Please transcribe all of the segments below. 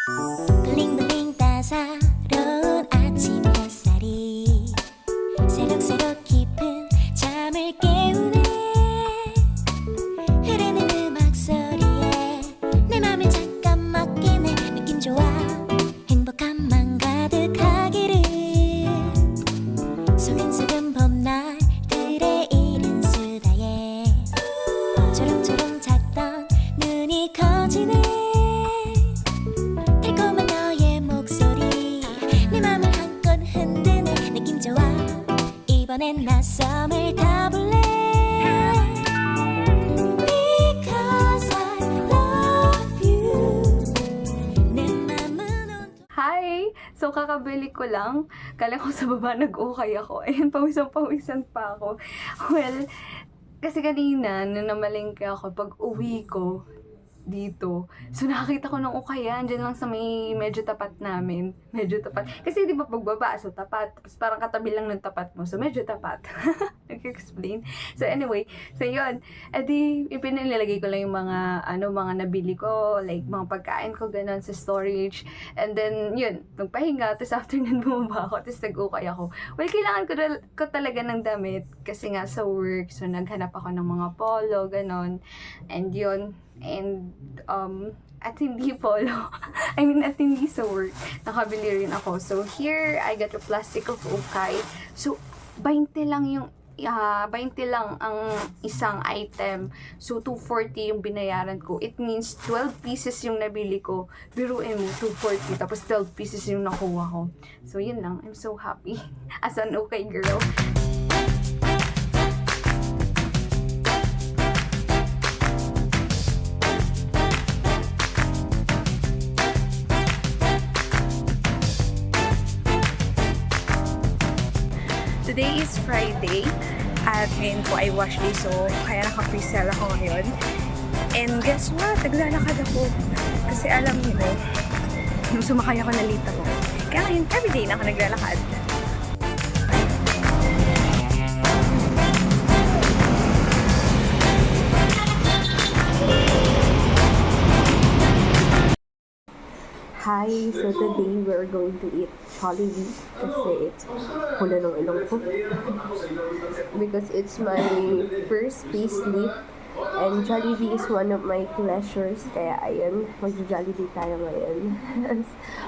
블링블링 따사로운 아침 햇살이 새록새록 깊은 잠을 깨우네. 흐르는 음악 소리에 내 맘을 잠깐 맡기네. 느낌 좋아 행복함만 가득하기를. 소근소근 봄날들의 이른 수다에 초롱초롱 잤던 눈이 커지네. 달콤한 너의 목소리 내 맘을 한껏 흔드네. 느낌 좋아 이번엔 낯섦을 타볼래. Because I love you 내 맘은 온통. Hi! So, kakabili ko lang. Kala ko sa baba nag-okay ako. Ayun, pawisan-pawisan pa ako. Well, kasi kanina, nung namalengke ako, pag uwi ko dito, so nakakita ko ng ukayan dyan lang sa may medyo tapat namin. Medyo tapat. Kasi di ba pagbaba, so tapat. Tapos parang katabi lang ng tapat mo. So medyo tapat. Nag-explain. So anyway, so yun. Edi, ipinilalagay ko lang yung mga, mga nabili ko. Like, mga pagkain ko, ganun, sa storage. And then, yun, nagpahinga. Tapos after nun, bumaba ako. Tapos nag-ukay ako. Well, kailangan ko talaga ng damit. Kasi nga sa work. So, naghanap ako ng mga polo, ganun. And yun. And, at hindi polo. At hindi sa work. Nakabili rin ako. So, here, I got a plastic of ukay. So, 20 lang yung 20 lang ang isang item. So, 240 yung binayaran ko. It means 12 pieces yung nabili ko. Biruin mo, 240. Tapos 12 pieces yung nakuha ko. So, yun lang. I'm so happy. As an okay girl. Today is Friday at ngayon po ay wash day, so kaya naka-pre-sell ako ngayon. And guess what? Naglalakad ako. Kasi alam niyo, nung sumakay ako na late ako. Kaya ngayon, everyday na ako naglalakad. Hi! So today we're going to eat Jollibee kasi it's pula ng ilong ko. Because it's my first payslip and Jollibee is one of my pleasures. Kaya ayun, mag-Jollibee tayo ngayon.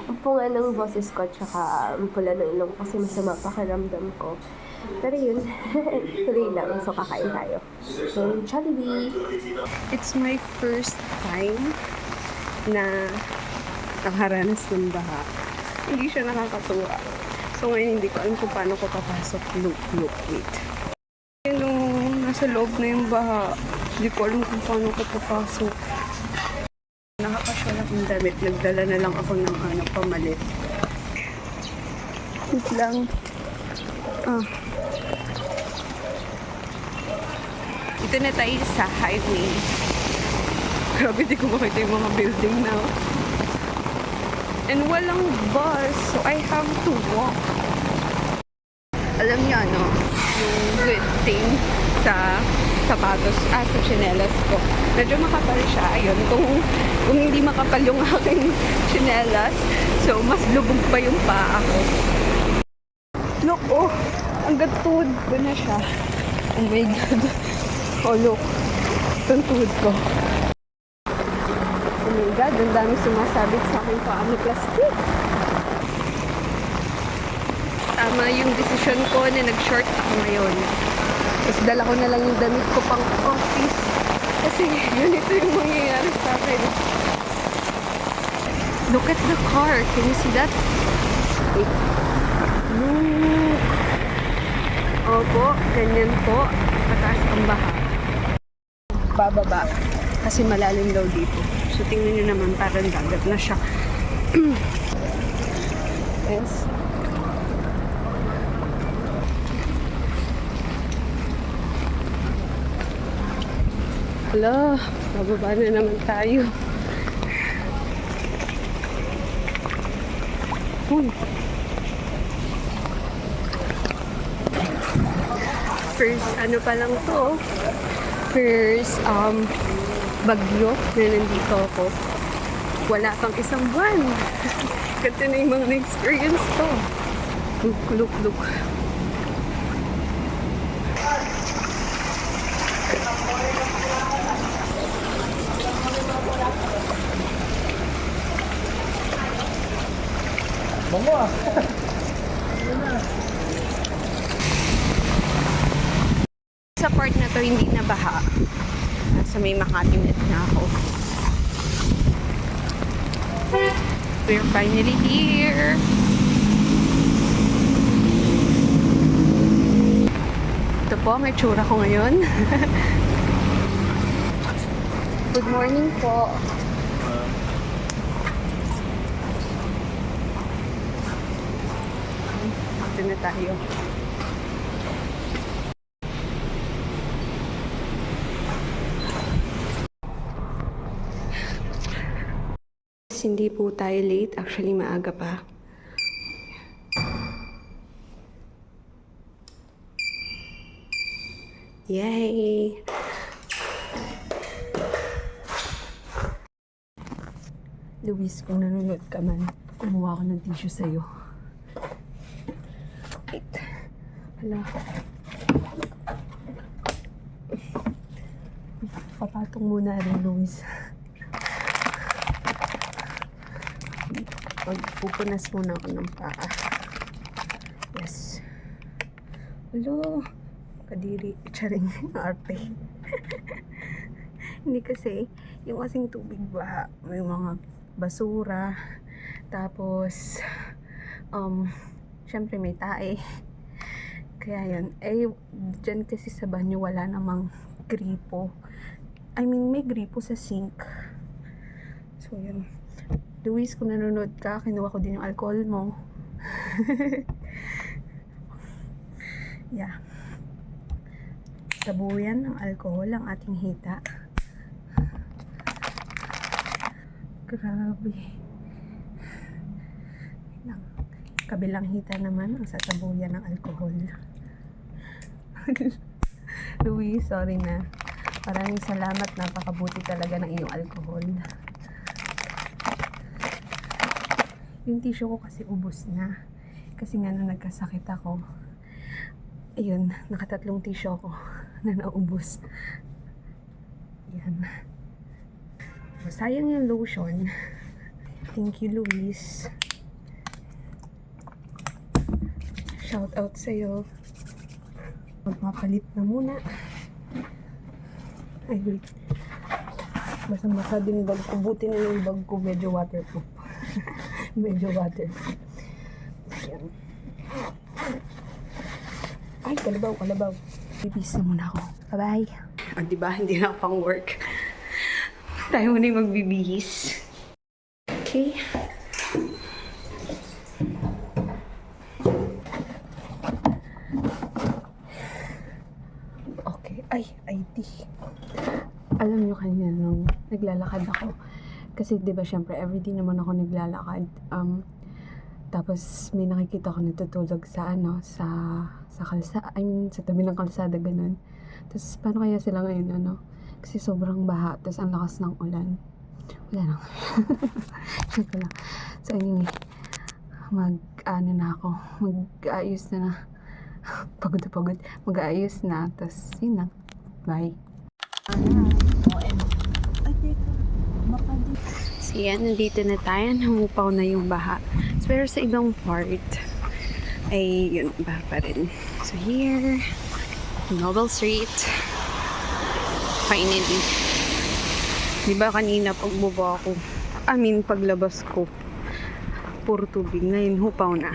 Ang punga ng boses ko tsaka ang pula ng ilong kasi masama pakiramdam ko. Pero yun, tuloy lang. So kakain tayo. So Jollibee! It's my first time na nakaranas ng baha. Hindi siya nakakatuwa. So ngayon hindi ko alam kung paano ko papasok. Look, wait. Nung nasa loob na yung baha, hindi ko alam kung paano ko papasok. Nakakasya lang yung damit. Nagdala na lang ako ng pamalit. Wait lang. Ito na tayo sa highway. Grabe, di ko makita yung mga building na. And walang bus, so I have to walk. Alam niyo yung good thing sa sapatos, sa tsinelas ko. Medyo makapal siya. Ayun, kung hindi makapal yung aking tsinelas, so mas lubog pa yung paa ko. Look, hanggang tuhod ko na siya. Oh my God. Oh, look. Itong tuhod ko. Oh my God, ang dami sumasabit sa akin paano plastic. Tama yung desisyon ko na nag-short ako ngayon. Tapos dala ko na lang yung damit ko pang office. Kasi ganito yung mangyayari sa akin. Look at the car. Can you see that? Wait. Look. Opo, ganyan po. Mataas ang baha. Bababa. Kasi malalim daw dito. So, tingnan nyo naman, parang dagat na siya. Yes. Hala, bababa na naman tayo. First, ano pa lang to? First, bagyo na nandito ako. Wala pang isang buwan. Ganito na yung mga na-experience ko. Look. Bango ah. Sa part na to, hindi na baha. Nasa may Makati na ako. We're finally here. Ito po ang itsura ko ngayon. Good morning po. Ito na tayo. Hindi po tayo late. Actually, maaga pa. Yay! Luis, kung nanonood ka man, kumuha ko ng tissue sa'yo. Wait. Hala. Papatong muna rin, Luis. Magpupunas muna ako ng paa. Yes. Hello. Kadiri. Charing. Arte. Hindi kasi, yung kasing tubig ba, may mga basura. Tapos, syempre may tae. Kaya yun. Eh, dyan kasi sa banyo wala namang gripo. I mean, may gripo sa sink. So, yun. Luis, kung nanonood ka, kinuha ko din yung alcohol mo. Yeah. Tabuyan ng alcohol ang ating hita. Grabe. Kabilang hita naman ang satabuyan ng alcohol. Luis, sorry na. Maraming salamat. Napakabuti talaga ng iyong alcohol. Yung tissue ko kasi ubos na. Kasi nga nung nagkasakit ako, ayun, nakatatlong tissue ako na naubos. Yan. So, sayang yung lotion. Thank you, Luis. Shout out sa'yo. Magpapalit na muna. Ay, wait. Basa-basa din bag ko. Buti na yung bag ko. Medyo waterproof. Medyo waterproof. Ayan. Ay, kalabaw. Bibis na muna ako. Bye-bye. O, diba? Hindi na ako pang work. Tayo muna yung magbibihis. Okay. Okay. Ay, ID. Alam nyo kanina nung naglalakad ako. Kasi 'di ba syempre everyday naman ako naglalakad. Tapos may nakikita ko natutulog sa sa kalsada, I mean sa tabi ng kalsada ganun. Tapos paano kaya sila ngayon Kasi sobrang baha, tapos ang lakas ng ulan. Wala lang. Shit lang. So anyway, mag-aayos na. Pagod. Mag-aayos na, tapos yun na. Bye. So yan, nandito na tayo. Humupaw na yung baha. So, pero sa ibang part, ay yun, baha pa rin. So here, Noble Street. Finally. Diba kanina pagbubo ako, paglabas ko, puro tubig. Ngayon, hupaw na.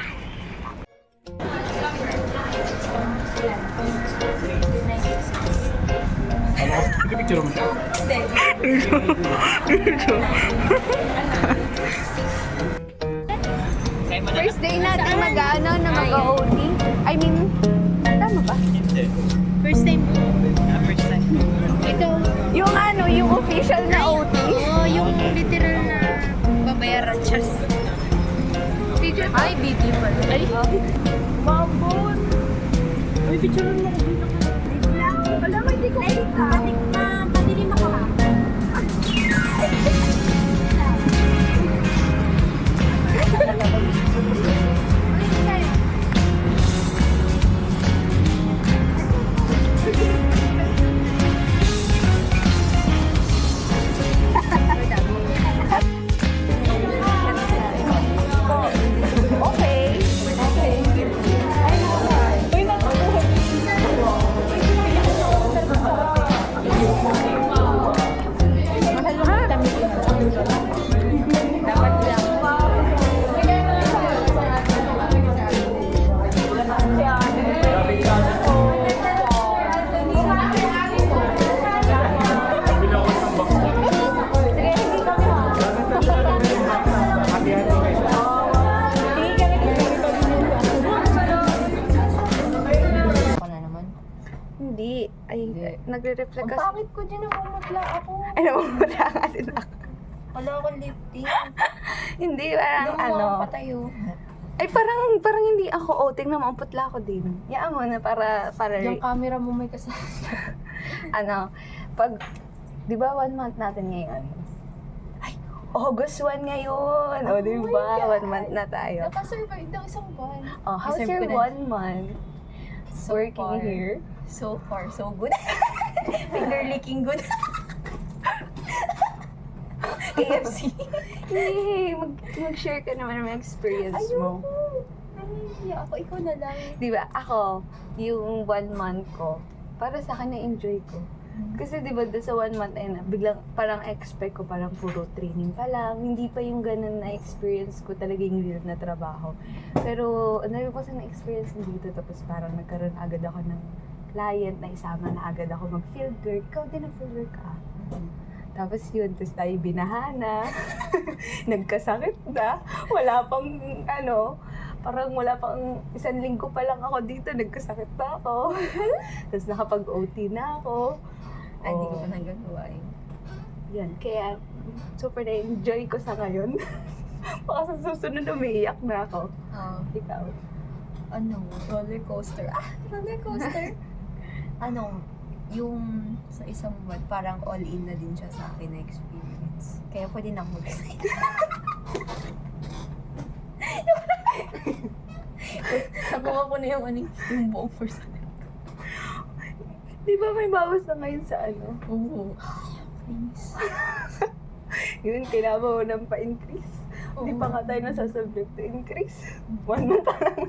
Picture mo siya. First day natin na mag-OT. I mean, tama ba? First time. First time. Ikaw. Yung official na OT. Oo, yung literal na babayaran siya. Ay, video pala. Ay, Bambon! may picture mo ako. Wala, hindi ko kita. Padilim ako ha. nagre-reflect Ang kasi. pangit ko din na pumutla ako. Ay, namumula nga din ako. Wala akong lifting. Hindi, parang ano. patayo. Ay, parang hindi ako. Oh, tingnan mo, ang putla ko din. Yaan mo na para Yung camera mo may kasama. ano, pag, di ba 1 month natin ngayon? Ay, August 1 ngayon. O, di Oh my ba? God. 1 month na tayo. Nakasurvive ng isang buwan. Oh, how's Deserve your ko na. 1 month So working far. here? So far, so good. Finger licking good. KFC. Hindi, mag-share ka naman ng experience mo. Nahihiya ako. Ikaw na lang. Di ba, ako, yung 1 month ko, para sa akin na-enjoy ko. Kasi di ba, sa 1 month na yun, biglang parang expect ko parang puro training pa lang. Hindi pa yung ganun na experience ko talaga yung real na trabaho. Pero, ano ko sa na-experience dito, tapos parang nagkaroon agad ako ng client na isama na agad ako mag-field work. Ikaw din ang-field work ka. Tapos yun, tapos tayo binahana. Nagkasakit na. Wala pang, parang wala pang 1 linggo pa lang ako dito, nagkasakit na ako. Tapos nakapag-OT na ako. Ay, hindi ko pa nagagawa eh. Yan, kaya super na-enjoy ko sa ngayon. Baka sa susunod umiiyak na ako. Ikaw. Roller coaster. Roller coaster. Yung sa isang buwan, parang all-in na din siya sa akin na experience. Kaya pwede na ako mag-resign. Nakuha ko na yung buong person. Di ba may bawas na ngayon sa ano? Oo. Please. Yun, kailangan mo nang pa-increase. Hindi pa nga tayo nasasubject to increase. 1 month pa lang.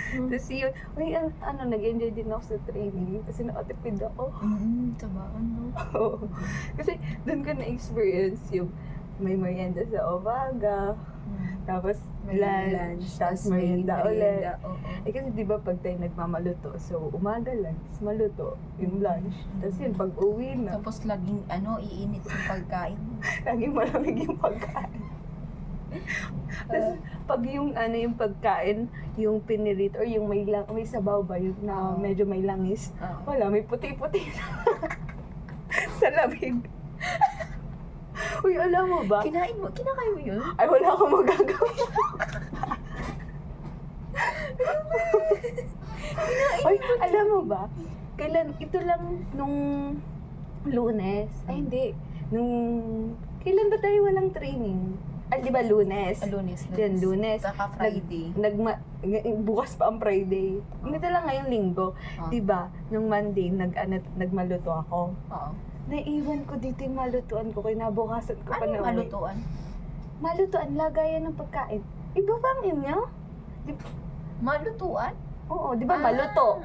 Tapos yun, nag-enjoy din ako sa training kasi nakatipid ako. Tabaan, no? Oo. Kasi doon ko na-experience yung may merienda sa umaga, tapos May lunch, tapos merienda ulit. Oo. Eh kasi di ba pag tayo nagmamaluto, so umaga lang, tapos maluto yung lunch. Tapos yun, pag uwi na, Tapos laging, iinit yung pagkain. laging malamig yung pagkain. Tapos pag yung yung pagkain, yung pinirit or yung may sabaw ba, yung na medyo may langis, wala, may puti-puti na sa lamig. Uy, alam mo ba? Kinakain mo yun? Ay, wala akong magagawa. Ay, alam mo ba? Ito lang nung Lunes. Ay, hindi. Kailan ba tayo walang training? Ay, di ba Lunes? Lunes. Yan, Lunes. Saka Friday. Bukas pa ang Friday. Hindi lang ngayong linggo. Di ba? Nung Monday, nagmaluto ako. Oo. Naiwan ko dito yung malutuan ko. Kinabukasan ko pa Ano na yung uwi. malutuan? Malutuan, lagayan ng pagkain. Iba ba ang inyo? Malutuan? Oo, di ba maluto?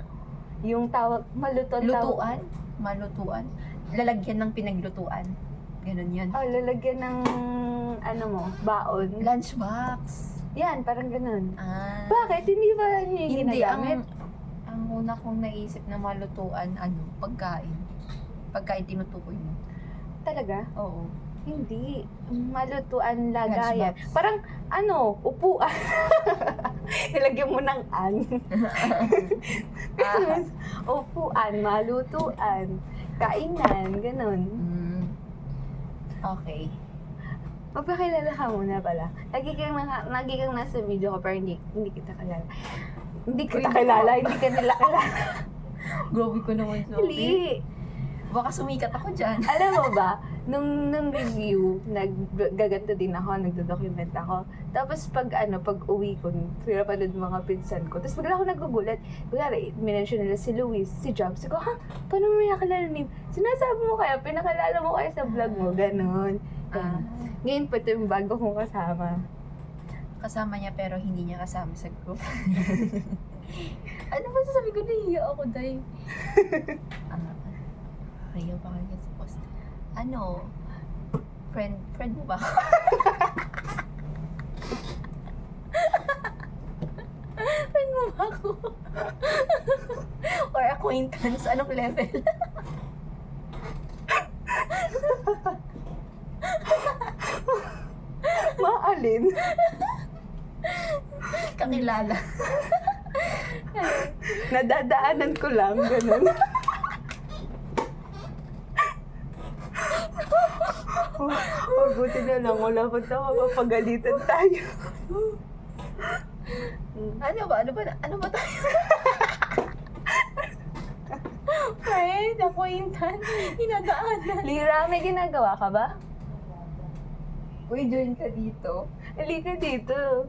Yung tawag, malutuan. Lutuan? Malutuan? Lalagyan ng pinaglutuan. Ganun yun. Oh, lalagyan ng, baon. Lunchbox. Yan, parang ganun. Bakit? Bakit? Hindi ba yun yung Hindi, ginagamit? ang una kong naisip na malutuan, pagkain. Pagkain tinutukoy mo. Talaga? Oo. Hindi. Malutuan, lagayan. Lunchbox. Parang, upuan. Ilagyan mo ng an. Upuan, malutuan, kainan, ganun. Okay. Magpakilala ka muna pala. Lagi kang nasa video ko pero hindi kita kilala. Hindi kita kilala, hindi ka nila kilala. Grabe ko naman, Sophie. Hindi. Baka sumikat ako dyan. Alam mo ba, nung review, naggaganto din ako, nagdo-document ako. Tapos pag uwi ko, pinapanood mga pinsan ko. Tapos bigla ako nagugulat. Kunyari, minention nila si Luis, si Job. Sabi ko, paano mo nakilala ni? Sinasabi mo kaya, pinakalala mo kaya sa vlog mo, ganon. Ngayon pa ito yung bago kong kasama. Kasama niya pero hindi niya kasama sa group. Ano ba sasabi ko? Nahiya ako, Day. Ayaw pa kayo sa post. Friend mo ba? Friend mo ba ako? Or acquaintance? Anong level? Maalin? Kakilala. Nadadaanan ko lang, ganon. Buti na lang, wala pa na mapagalitan tayo. Ano ba tayo? Friend, acquaintance, hinadaanan. Lira, may ginagawa ka ba? Uy, join ka dito. Halika dito.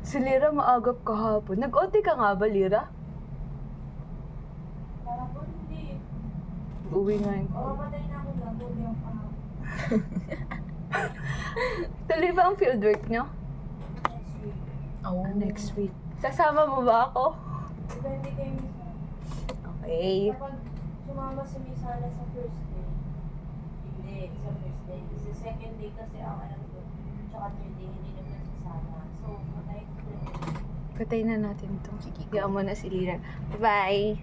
Si Lira maagap kahapon. Nag-OT ka nga ba, Lira? Para po hindi. Uwi nga yun. Patay na ako gagawin yung kahapon. Tuloy ba ang fieldwork nyo? Next week. Oh. Next week. Sasama mo ba ako? Depende kay Miss Ana. Okay. Kapag sumama si Miss Ana sa first day, hindi, sa first day. Kasi second day kasi ang alam ko, tsaka third day, hindi naman sasama. So, patay ko na. Patay na natin to. Sige, mo na si Lira. Bye!